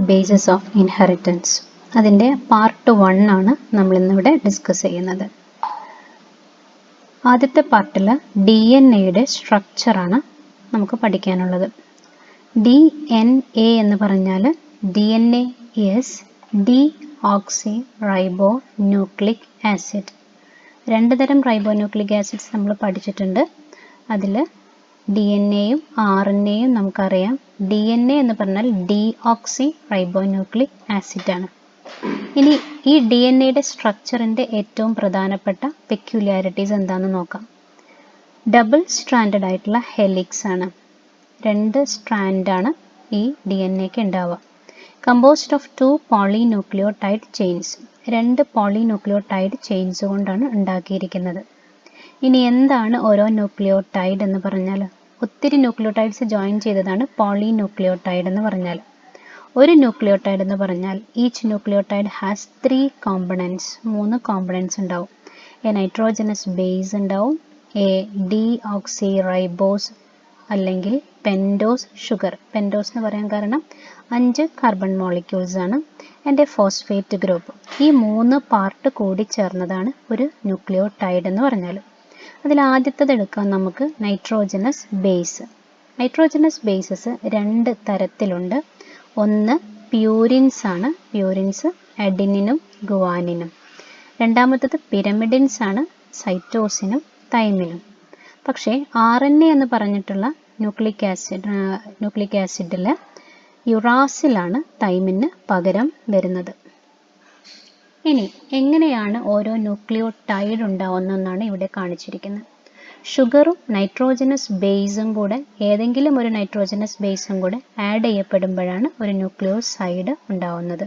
bases of inheritance. അതിൻ്റെ part 1 ആണ് നമ്മൾ ഇന്നിവിടെ ഡിസ്കസ് ചെയ്യുന്നത്. ആദ്യത്തെ പാർട്ടിൽ DNA സ്ട്രക്ചറാണ് നമുക്ക് പഠിക്കാനുള്ളത്. DNA എന്ന് പറഞ്ഞാൽ DNA is deoxyribonucleic acid. രണ്ട് തരം റൈബോന്യൂക്ലിക് ആസിഡ്സ് നമ്മൾ പഠിച്ചിട്ടുണ്ട്. അതിൽ DNA-യും RNA-യും നമുക്കറിയാം. DNA എന്ന് പറഞ്ഞാൽ deoxyribonucleic acid ആണ്. ഇനി ഈ DNA-യുടെ സ്ട്രക്ചറിൻ്റെ ഏറ്റവും പ്രധാനപ്പെട്ട പെക്യുലാരിറ്റീസ് എന്താണെന്ന് നോക്കാം. ഡബിൾ സ്ട്രാൻഡഡ് ആയിട്ടുള്ള ഹെലിക്സ് ആണ്. രണ്ട് സ്ട്രാൻഡാണ് ഈ DNA-ക്ക് ഉണ്ടാവുക. Composed of 2 polynucleotide chains. രണ്ട് പോളിന്യൂക്ലിയോടൈഡ് ചെയിൻസ് കൊണ്ടാണ് ഉണ്ടാക്കിയിരിക്കുന്നത്. ഇനി എന്താണ് ഓരോ ന്യൂക്ലിയോടൈഡ് എന്ന് പറഞ്ഞാൽ? ഒത്തിരി ന്യൂക്ലിയോടൈഡ്സ് ജോയിൻ ചെയ്തതാണ് പോളിന്യൂക്ലിയോടൈഡ് എന്ന് പറഞ്ഞാൽ. ഒരു ന്യൂക്ലിയോടൈഡ് എന്ന് പറഞ്ഞാൽ each nucleotide has 3 components. 3 components ഉണ്ടാവും. എ നൈട്രോജനസ് ബേസ് ഉണ്ടാവും, എ ഡീഓക്സിറൈബോസ് അല്ലെങ്കിൽ പെൻഡോസ് ഷുഗർ. പെൻഡോസ് എന്ന് പറയാൻ കാരണം 5 കാർബൺ മോളിക്യൂൾസ് ആണ്. And A phosphate group. ഈ 3 പാർട്ട് കൂടി ചേർന്നതാണ് ഒരു ന്യൂക്ലിയോടൈഡ് എന്ന് പറഞ്ഞാൽ. അതിൽ ആദ്യത്തേത് എടുക്കാം നമുക്ക്, നൈട്രോജനസ് ബേസ്. നൈട്രോജനസ് ബേസസ് 2 തരത്തിലുണ്ട്. ഒന്ന് പ്യൂരിൻസ് ആണ്. പ്യൂരിൻസ് അഡിനിനും ഗുവാനിനും. രണ്ടാമത്തേത് പിരമിഡിൻസ് ആണ്. സൈറ്റോസിനും തൈമിനും. പക്ഷേ RNA എന്ന് പറഞ്ഞിട്ടുള്ള ന്യൂക്ലിക് ആസിഡിൽ യുറാസിലാണ് തൈമിന് പകരം വരുന്നത്. ഇനി എങ്ങനെയാണ് ഓരോ ന്യൂക്ലിയോടൈഡ് ഉണ്ടാവുന്നതെന്നാണ് ഇവിടെ കാണിച്ചിരിക്കുന്നത്. ഷുഗറും നൈട്രോജനസ് ബേസും കൂടെ, ഏതെങ്കിലും ഒരു നൈട്രോജനസ് ബേസും കൂടെ ആഡ് ചെയ്യപ്പെടുമ്പോഴാണ് ഒരു ന്യൂക്ലിയോസൈഡ് ഉണ്ടാവുന്നത്.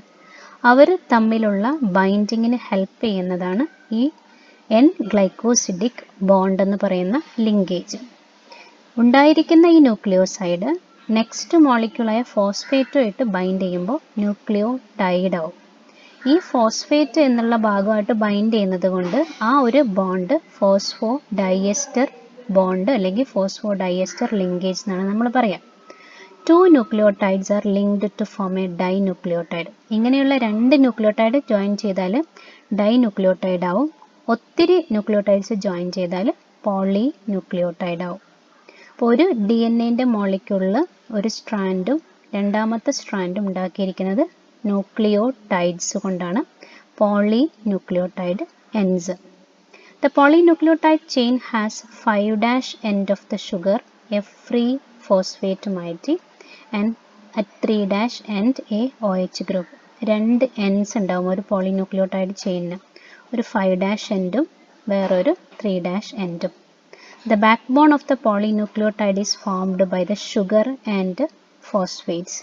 അവർ തമ്മിലുള്ള ബൈൻഡിങ്ങിന് ഹെൽപ്പ് ചെയ്യുന്നതാണ് ഈ N-ഗ്ലൈക്കോസിഡിക് ബോണ്ട് എന്ന് പറയുന്ന ലിങ്കേജ്. ഉണ്ടായിരിക്കുന്ന ഈ ന്യൂക്ലിയോസൈഡ് നെക്സ്റ്റ് മോളിക്യൂളായ ഫോസ്ഫേറ്റുമായിട്ട് ബൈൻഡ് ചെയ്യുമ്പോൾ ന്യൂക്ലിയോടൈഡ് ആവും. ഈ ഫോസ്ഫേറ്റ് എന്നുള്ള ഭാഗമായിട്ട് ബൈൻഡ് ചെയ്യുന്നത് കൊണ്ട് ആ ഒരു ബോണ്ട് ഫോസ്ഫോ ഡൈഎസ്റ്റർ ബോണ്ട് അല്ലെങ്കിൽ ഫോസ്ഫോ ഡൈഎസ്റ്റർ ലിങ്കേജ് എന്നാണ് നമ്മൾ പറയാം. 2 nucleotides are linked to form a dinucleotide. ഇങ്ങനെയുള്ള 2 ന്യൂക്ലിയോടൈഡ് ജോയിൻ ചെയ്താൽ ഡൈന്യൂക്ലിയോടൈഡ് ആവും. ഒത്തിരി ന്യൂക്ലിയോടൈഡ്സ് ജോയിൻ ചെയ്താൽ പോളി ന്യൂക്ലിയോടൈഡ് ആവും. അപ്പോൾ ഒരു DNA-ൻ്റെ മോളിക്യൂളിൽ ഒരു സ്ട്രാൻഡും രണ്ടാമത്തെ സ്ട്രാൻഡും ഉണ്ടാക്കിയിരിക്കുന്നത് ന്യൂക്ലിയോടൈഡ്സ് കൊണ്ടാണ്. പോളി ന്യൂക്ലിയോടൈഡ് എൻസ്. The polynucleotide chain has 5' end of the sugar, a free phosphate moiety, and at 3' end a OH group. 2 ends ഉണ്ടാവും ഒരു പോളിന്യൂക്ലിയോടൈഡ് ചെയിനിന്. ഒരു 5' എൻഡും വേറൊരു 3' എൻഡും. The backbone of the polynucleotide is formed by the sugar and phosphates,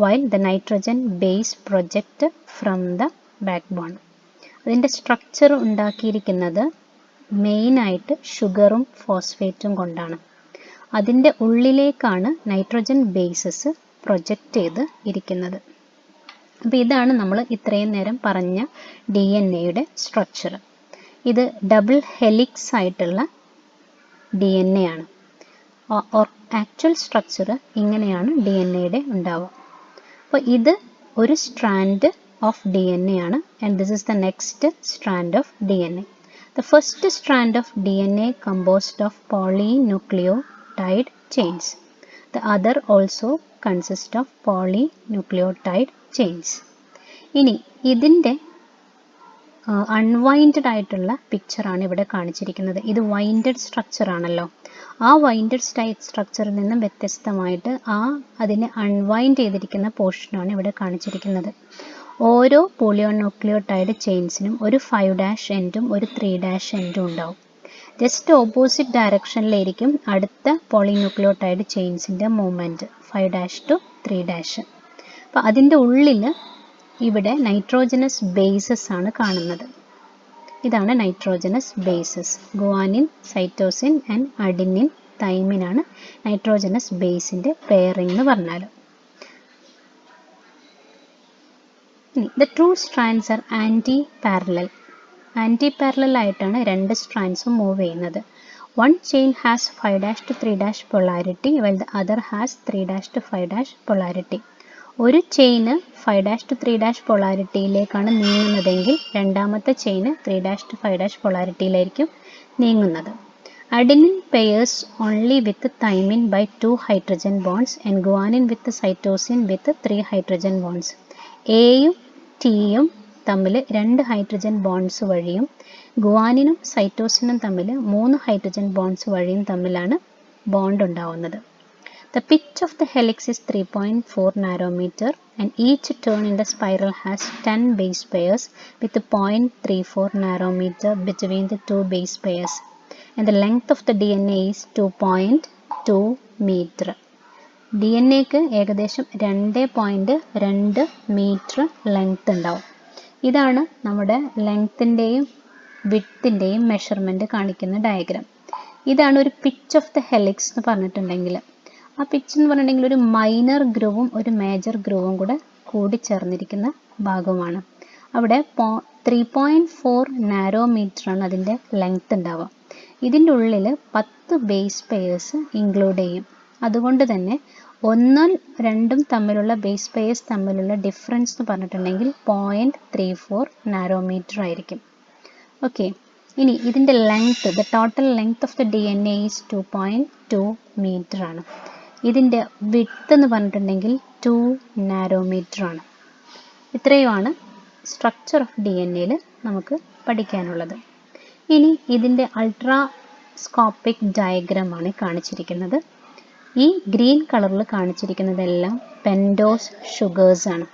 while the nitrogen base project from the backbone. അതിൻ്റെ structure ഉണ്ടാക്കിയിരിക്കുന്നത് മെയിനായിട്ട് ഷുഗറും ഫോസ്ഫേറ്റും കൊണ്ടാണ്. അതിൻ്റെ ഉള്ളിലേക്കാണ് നൈട്രജൻ ബേസസ് പ്രൊജക്റ്റ് ചെയ്ത് ഇരിക്കുന്നത്. അപ്പോൾ ഇതാണ് നമ്മൾ ഇത്രയും നേരം പറഞ്ഞ DNA-യുടെ സ്ട്രക്ചർ. ഇത് ഡബിൾ ഹെലിക്സ് ആയിട്ടുള്ള DNA ആണ്. ആക്ച്വൽ സ്ട്രക്ചർ ഇങ്ങനെയാണ് DNA-യുടെ ഉണ്ടാവുക. അപ്പോൾ ഇത് ഒരു സ്ട്രാൻഡ് ഓഫ് DNA ആണ്. And this is the next strand of DNA. The first strand of DNA composed of polynucleotide chains. The other also consists of polynucleotide chains. ഇനി ഇതിൻ്റെ അൺവൈൻഡഡ് ആയിട്ടുള്ള പിക്ചറാണ് ഇവിടെ കാണിച്ചിരിക്കുന്നത്. ഇത് വൈൻഡഡ് സ്ട്രക്ചർ ആണല്ലോ. ആ വൈൻഡഡ് സ്ട്രക്ചറിൽ നിന്നും വ്യത്യസ്തമായിട്ട് അതിനെ അൺവൈൻഡ് ചെയ്തിരിക്കുന്ന പോർഷനാണ് ഇവിടെ കാണിച്ചിരിക്കുന്നത്. ഓരോ പോളിയോന്യൂക്ലിയോടൈഡ് ചെയിൻസിനും ഒരു 5' എൻഡും ഒരു 3' എൻഡും ഉണ്ടാവും. ജസ്റ്റ് ഓപ്പോസിറ്റ് ഡയറക്ഷനിലായിരിക്കും അടുത്ത പോളിന്യൂക്ലിയോടൈഡ് ചെയിൻസിൻ്റെ മൂവ്മെൻറ്റ്, 5' to 3'. അപ്പോൾ അതിൻ്റെ ഉള്ളിൽ ഇവിടെ നൈട്രോജനസ് ബേസസ് ആണ് കാണുന്നത്. ഇതാണ് nitrogenous bases. Guanine, cytosine and adenine, തൈമിനാണ് നൈട്രോജനസ് ബേസിൻ്റെ പെയറിംഗ് എന്ന് പറഞ്ഞാൽ. The two strands are anti-parallel. Anti-parallel ആയിട്ടാണ് 2 സ്ട്രാൻഡ്സും മൂവ് ചെയ്യുന്നത്. One chain has 5' to 3' polarity while the other has 3' to 5' polarity. ഒരു ചെയിന് 5' 3' പൊളാരിറ്റിയിലേക്കാണ് നീങ്ങുന്നതെങ്കിൽ രണ്ടാമത്തെ ചെയിന് 3' 5' പൊളാരിറ്റിയിലായിരിക്കും നീങ്ങുന്നത്. Adenine pairs only with thymine by 2 hydrogen bonds and guanine with cytosine with 3 hydrogen bonds. എയും ടിയും തമ്മിൽ 2 hydrogen bones വഴിയും ഗുവാനിനും സൈറ്റോസിനും തമ്മിൽ 3 ഹൈഡ്രജൻ ബോൺസ് വഴിയും തമ്മിലാണ് ബോണ്ട് ഉണ്ടാവുന്നത്. The pitch of the helix is 3.4 nanometer and each turn in the spiral has 10 base pairs with 0.34 nanometer between the two base pairs. And the length of the DNA is 2.2 meter. DNAക്ക് ഏകദേശം 2.2 metre length ഉണ്ടാവും. ഇതാണ് നമ്മുടെ ലെങ്ത്തിൻ്റെയും വിഡ്ത്തിൻ്റെയും measurement കാണിക്കുന്ന diagram. ഇതാണ് ഒരു pitch of the helix എന്ന് പറഞ്ഞിട്ടുണ്ടെങ്കിൽ. ആ പിച്ച് എന്ന് പറഞ്ഞിട്ടുണ്ടെങ്കിൽ ഒരു മൈനർ ഗ്രൂവും ഒരു മേജർ ഗ്രൂവും കൂടി ചേർന്നിരിക്കുന്ന ഭാഗമാണ്. അവിടെ 3.4 നാനോമീറ്ററാണ് അതിൻ്റെ ലെങ്ത് ഉണ്ടാവുക. ഇതിൻ്റെ ഉള്ളിൽ 10 ബേസ് പെയേഴ്സ് ഇൻക്ലൂഡ് ചെയ്യും. അതുകൊണ്ട് തന്നെ 1ഉം 2ഉം തമ്മിലുള്ള ബേസ് പെയേഴ്സ് തമ്മിലുള്ള ഡിഫറൻസ് എന്ന് പറഞ്ഞിട്ടുണ്ടെങ്കിൽ 0.34 നാനോമീറ്റർ ആയിരിക്കും. ഓക്കെ, ഇനി ഇതിൻ്റെ length, the total length of the DNA is 2.2 metre ആണ്. ഇതിൻ്റെ വിഡ്ത്ത് എന്ന് പറഞ്ഞിട്ടുണ്ടെങ്കിൽ 2 നാനോമീറ്റർ ആണ്. ഇത്രയുമാണ് സ്ട്രക്ചർ ഓഫ് DNAയിൽ നമുക്ക് പഠിക്കാനുള്ളത്. ഇനി ഇതിൻ്റെ അൾട്രാസ്കോപ്പിക് ഡയഗ്രാമാണ് കാണിച്ചിരിക്കുന്നത്. ഈ ഗ്രീൻ കളറിൽ കാണിച്ചിരിക്കുന്നതെല്ലാം പെൻഡോസ് ഷുഗേഴ്സ് ആണ്.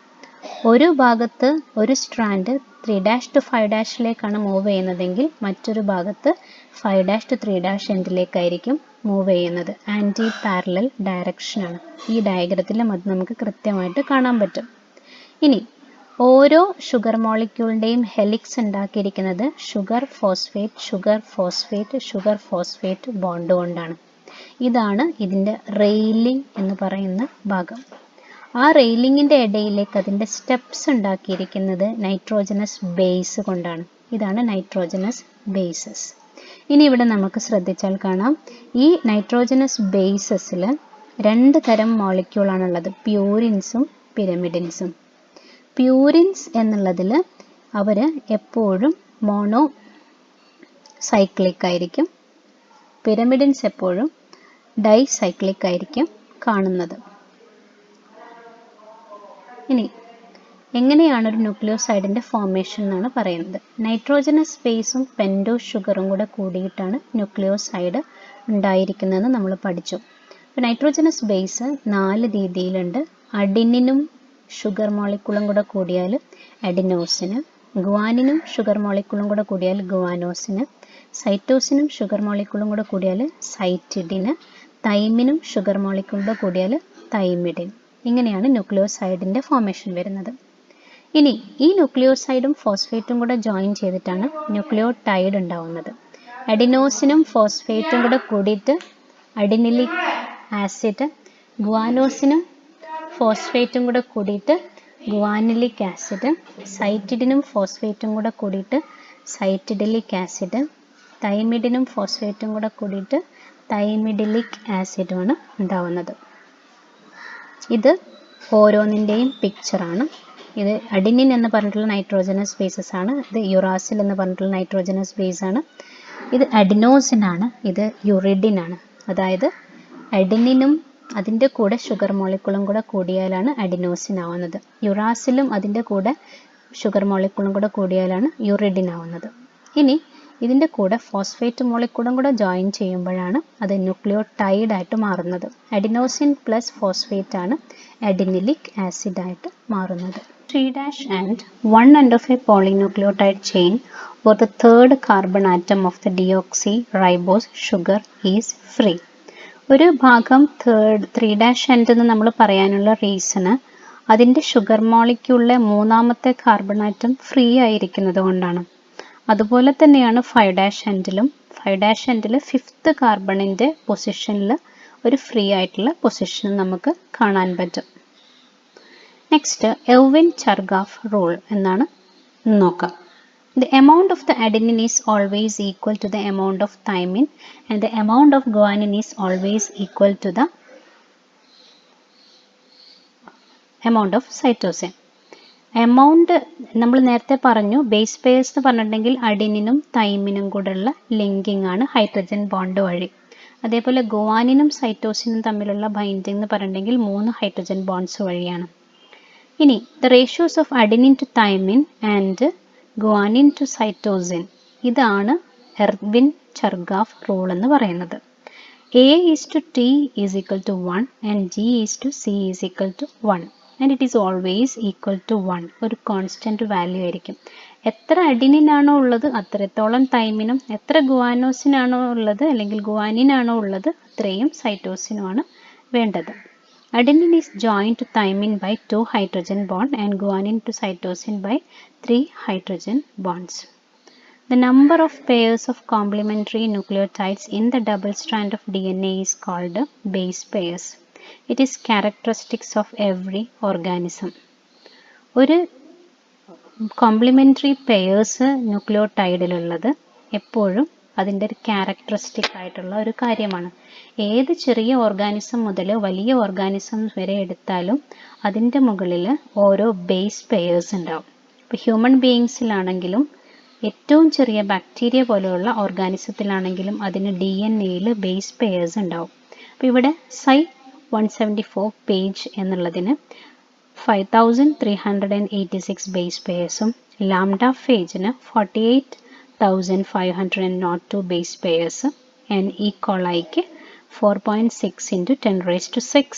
ഒരു ഭാഗത്ത് ഒരു സ്ട്രാൻഡ് 3' to 5' മൂവ് ചെയ്യുന്നതെങ്കിൽ മറ്റൊരു ഭാഗത്ത് 5' to 3' എൻഡിലേക്കായിരിക്കും മൂവ് ചെയ്യുന്നത്. ആൻറ്റി പാരലൽ ഡയറക്ഷനാണ്. ഈ ഡയഗ്രത്തിൽ അത് നമുക്ക് കൃത്യമായിട്ട് കാണാൻ പറ്റും. ഇനി ഓരോ ഷുഗർ മോളിക്യൂളിൻ്റെയും ഹെലിക്സ് ഉണ്ടാക്കിയിരിക്കുന്നത് ഷുഗർ ഫോസ്ഫേറ്റ് ബോണ്ട് കൊണ്ടാണ്. ഇതാണ് ഇതിൻ്റെ റെയിലിംഗ് എന്ന് പറയുന്ന ഭാഗം. ആ റെയിലിങ്ങിൻ്റെ ഇടയിലേക്ക് അതിൻ്റെ സ്റ്റെപ്സ് ഉണ്ടാക്കിയിരിക്കുന്നത് നൈട്രോജനസ് ബേസ് കൊണ്ടാണ്. ഇതാണ് നൈട്രോജനസ് ബേസസ്. ഇനി ഇവിടെ നമുക്ക് ശ്രദ്ധിച്ചാൽ കാണാം, ഈ നൈട്രോജനസ് ബേസസിൽ 2 തരം മോളിക്യൂളാണുള്ളത്, പ്യൂരിൻസും പിരമിഡിൻസും. പ്യൂരിൻസ് എന്നുള്ളതിൽ അവർ എപ്പോഴും മോണോ സൈക്ലിക് ആയിരിക്കും, പിരമിഡിൻസ് എപ്പോഴും ഡൈസൈക്ലിക് ആയിരിക്കും കാണുന്നത്. ഇനി എങ്ങനെയാണ് ഒരു ന്യൂക്ലിയോസൈഡിൻ്റെ ഫോർമേഷൻ എന്നാണ് പറയുന്നത്. നൈട്രോജനസ് ബേസും പെൻഡോസ് ഷുഗറും കൂടെ കൂടിയിട്ടാണ് ന്യൂക്ലിയോസൈഡ് ഉണ്ടായിരിക്കുന്നതെന്ന് നമ്മൾ പഠിച്ചു. അപ്പോൾ നൈട്രോജനസ് ബേസ് 4 രീതിയിലുണ്ട്. അഡിനിനും ഷുഗർ മോളിക്യൂളും കൂടെ കൂടിയാൽ അഡിനോസിന്, ഗുവാനിനും ഷുഗർ മോളിക്യൂളും കൂടെ കൂടിയാൽ ഗുവാനോസിന്, സൈറ്റോസിനും ഷുഗർ മോളിക്യൂളും കൂടെ കൂടിയാൽ സൈറ്റിഡിന്, തൈമിനും ഷുഗർ മോളിക്യൂളും കൂടെ കൂടിയാൽ തൈമിഡിൻ. ഇങ്ങനെയാണ് ന്യൂക്ലിയോസൈഡിൻ്റെ ഫോർമേഷൻ വരുന്നത്. ഇനി ഈ ന്യൂക്ലിയോസൈഡും ഫോസ്ഫേറ്റും കൂടെ ജോയിൻ ചെയ്തിട്ടാണ് ന്യൂക്ലിയോടൈഡ് ഉണ്ടാവുന്നത്. അഡിനോസിനും ഫോസ്ഫേറ്റും കൂടെ കൂടിയിട്ട് അഡിനിലിക് ആസിഡ്, ഗുവാനോസിനും ഫോസ്ഫേറ്റും കൂടെ കൂടിയിട്ട് ഗുവാനിലിക് ആസിഡ്, സൈറ്റിഡിനും ഫോസ്ഫേറ്റും കൂടെ കൂടിയിട്ട് സൈറ്റിഡിലിക് ആസിഡ്, തൈമിഡിനും ഫോസ്ഫേറ്റും കൂടെ കൂടിയിട്ട് തൈമിഡിലിക് ആസിഡുമാണ് ഉണ്ടാവുന്നത്. ഇത് ഓരോന്നിൻ്റെയും പിക്ചറാണ്. ഇത് അഡിനിൻ എന്ന് പറഞ്ഞിട്ടുള്ള നൈട്രോജനസ് ബേസസ് ആണ്. ഇത് യുറാസിൽ എന്ന് പറഞ്ഞിട്ടുള്ള നൈട്രോജനസ് ബേസ് ആണ്. ഇത് അഡിനോസിനാണ്. ഇത് യുറിഡിൻ ആണ്. അതായത് അഡിനിനും അതിൻ്റെ കൂടെ ഷുഗർ മോളിക്യൂളും കൂടെ കൂടിയാലാണ് അഡിനോസിൻ ആവുന്നത്. യുറാസിലും അതിൻ്റെ കൂടെ ഷുഗർ മോളിക്യൂളും കൂടെ കൂടിയാലാണ് യുറിഡിൻ ആവുന്നത്. ഇനി ഇതിൻ്റെ കൂടെ ഫോസ്ഫേറ്റ് മോളിക്യൂളും കൂടെ ജോയിൻ ചെയ്യുമ്പോഴാണ് അത് ന്യൂക്ലിയോടൈഡ് ആയിട്ട് മാറുന്നത്. അഡിനോസിൻ പ്ലസ് ഫോസ്ഫേറ്റ് ആണ് അഡിനിലിക് ആസിഡ് ആയിട്ട് മാറുന്നത്. 3' and 1 end of a polynucleotide chain or the third carbon atom of the deoxyribose sugar is free. ഒരു ഭാഗം 3' end എന്ന് നമ്മൾ പറയാനുള്ള റീസണ് അതിൻ്റെ ഷുഗർ മോളിക്യൂളിലെ 3ാമത്തെ കാർബൺ ആറ്റം ഫ്രീ ആയിരിക്കുന്നത് കൊണ്ടാണ്. അതുപോലെ തന്നെയാണ് 5' എൻഡിലും. 5' എൻഡിൽ 5th കാർബണിൻ്റെ പൊസിഷനിൽ ഒരു ഫ്രീ ആയിട്ടുള്ള പൊസിഷൻ നമുക്ക് കാണാൻ പറ്റും. നെക്സ്റ്റ് എർവിൻ ചർഗാഫ് റൂൾ എന്നാണ് നോക്കാം. The amount of the adenine is always equal to the amount of thymine and the amount of guanine is always equal to the amount of cytosine. Amount നമ്മൾ നേരത്തെ പറഞ്ഞു base pairs എന്ന് പറഞ്ഞിട്ടുണ്ടെങ്കിൽ അഡിനിനും തൈമിനും കൂടെയുള്ള linking ആണ് hydrogen bond വഴി. അതേപോലെ ഗുവാനിനും സൈറ്റോസിനും തമ്മിലുള്ള ബൈൻഡിങ് എന്ന് പറഞ്ഞിട്ടുണ്ടെങ്കിൽ 3 ഹൈഡ്രജൻ ബോണ്ട്സ് വഴിയാണ്. ഇനി the ratios of adenine to thymine and guanine to cytosine, ഇതാണ് എർവിൻ ചർഗാഫ് റൂൾ എന്ന് പറയുന്നത്. A:T is equal to 1 and G:C is equal to 1 and it is always equal to 1. ഒരു constant value ആയിരിക്കും. എത്ര അഡിനിനാണോ ഉള്ളത് അത്രത്തോളം തൈമിനും, എത്ര ഗുവാനോസിനാണോ ഉള്ളത് അല്ലെങ്കിൽ ഗുവാനിനാണോ ഉള്ളത് അത്രയും സൈറ്റോസിനുമാണ് വേണ്ടത്. Adenine is joined to thymine by 2 hydrogen bond and guanine to cytosine by 3 hydrogen bonds. The number of pairs of complementary nucleotides in the double strand of DNA is called base pairs. It is characteristics of every organism. ഒരു complimentary pairs ന്യൂക്ലിയോടൈഡിലുള്ളത് എപ്പോഴും അതിൻ്റെ ഒരു characteristic ആയിട്ടുള്ള ഒരു കാര്യമാണ്. ഏത് ചെറിയ organism മുതൽ വലിയ ഓർഗാനിസം വരെ എടുത്താലും അതിൻ്റെ മുകളിൽ ഓരോ ബേസ് പെയേഴ്സ് ഉണ്ടാവും. ഇപ്പോൾ ഹ്യൂമൻ ബീയിങ്സിലാണെങ്കിലും ഏറ്റവും ചെറിയ ബാക്ടീരിയ പോലെയുള്ള ഓർഗാനിസത്തിലാണെങ്കിലും അതിന് DNA-യിൽ ബേസ് പെയേഴ്സ് ഉണ്ടാവും. അപ്പോൾ ഇവിടെ Cy174 പേജ് എന്നുള്ളതിന് 5386 ബേസ് പെയേഴ്സും ലാംഡ ഫേജിന് 48,502 ബേസ് പെയേഴ്സ് ആൻഡ് E. coliക്ക് 4.6 × 10⁻⁶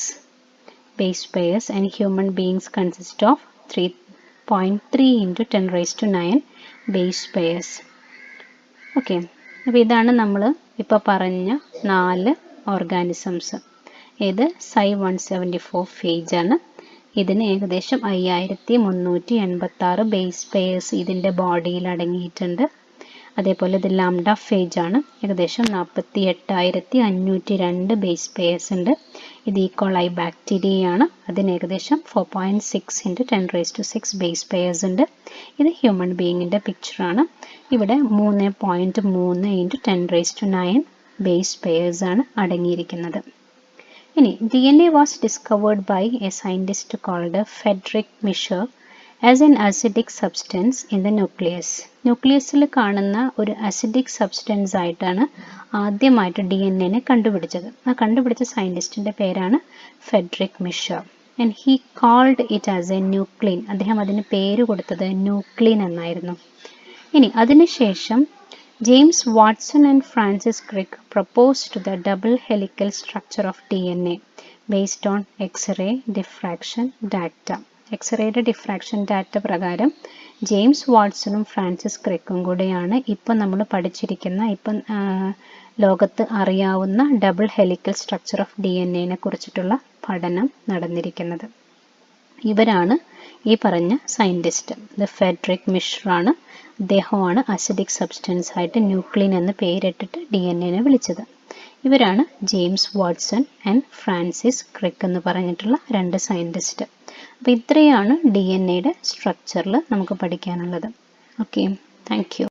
base pairs and human beings consist of 3.3 × 10⁹ base pairs. Okay, അപ്പോൾ ഇതാണ് നമ്മൾ ഇപ്പോൾ പറഞ്ഞ 4 ഓർഗാനിസംസ്. ഇത് Cy174 ഫേജാണ്. ഇതിന് ഏകദേശം 5386 ബേസ് പെയേഴ്സ് ഇതിൻ്റെ ബോഡിയിൽ അടങ്ങിയിട്ടുണ്ട്. അതേപോലെ ഇത് ലാംഡ ഫേജാണ്. ഏകദേശം 48,502 ബേസ് പെയേഴ്സ് ഉണ്ട്. ഇത് E. coli ബാക്ടീരിയയാണ്. അതിന് ഏകദേശം 4.6 × 10⁻⁶ ബേസ് പെയേഴ്സ് ഉണ്ട്. ഇത് ഹ്യൂമൻ ബീയിങ്ങിൻ്റെ പിക്ചറാണ്. ഇവിടെ 3.3 × 10⁻⁹ ബേസ് പെയേഴ്സ് ആണ് അടങ്ങിയിരിക്കുന്നത്. ഇനി DNA was discovered by a scientist called Frederick Miescher as an acidic substance in the nucleus. ന്യൂക്ലിയസിൽ കാണുന്ന ഒരു അസിഡിക് സബ്സ്റ്റൻസ് ആയിട്ടാണ് ആദ്യമായിട്ട് DNA കണ്ടുപിടിച്ചത്. ആ കണ്ടുപിടിച്ച സയൻറ്റിസ്റ്റിൻ്റെ പേരാണ് Friedrich Miescher. And he called it as a nuclein. അദ്ദേഹം അതിന് പേര് കൊടുത്തത് ന്യൂക്ലിൻ എന്നായിരുന്നു. ഇനി അതിനുശേഷം James Watson and Francis Crick proposed the double helical structure of DNA based on X-ray diffraction data. എക്സ്റേയുടെ ഡിഫ്രാക്ഷൻ ഡാറ്റ പ്രകാരം ജെയിംസ് വാട്സണും ഫ്രാൻസിസ് ക്രിക്കും കൂടെയാണ് ഇപ്പം നമ്മൾ പഠിച്ചിരിക്കുന്ന ലോകത്ത് അറിയാവുന്ന double helical structure of DNA കുറിച്ചിട്ടുള്ള പഠനം നടന്നിരിക്കുന്നത്. ഇവരാണ് ഈ പറഞ്ഞ സയൻറ്റിസ്റ്റ്. ഇത് ഫെഡറിക് മിഷറാണ്. അദ്ദേഹമാണ് അസിഡിക് സബ്സ്റ്റൻസ് ആയിട്ട് ന്യൂക്ലിൻ എന്ന് പേരിട്ടിട്ട് DNA വിളിച്ചത്. ഇവരാണ് James Watson and Francis Crick എന്ന് പറഞ്ഞിട്ടുള്ള 2 സയൻറ്റിസ്റ്റ്. അപ്പോൾ ഇത്രയാണ് DNA സ്ട്രക്ചറിൽ നമുക്ക് പഠിക്കാനുള്ളത്. Okay, thank you.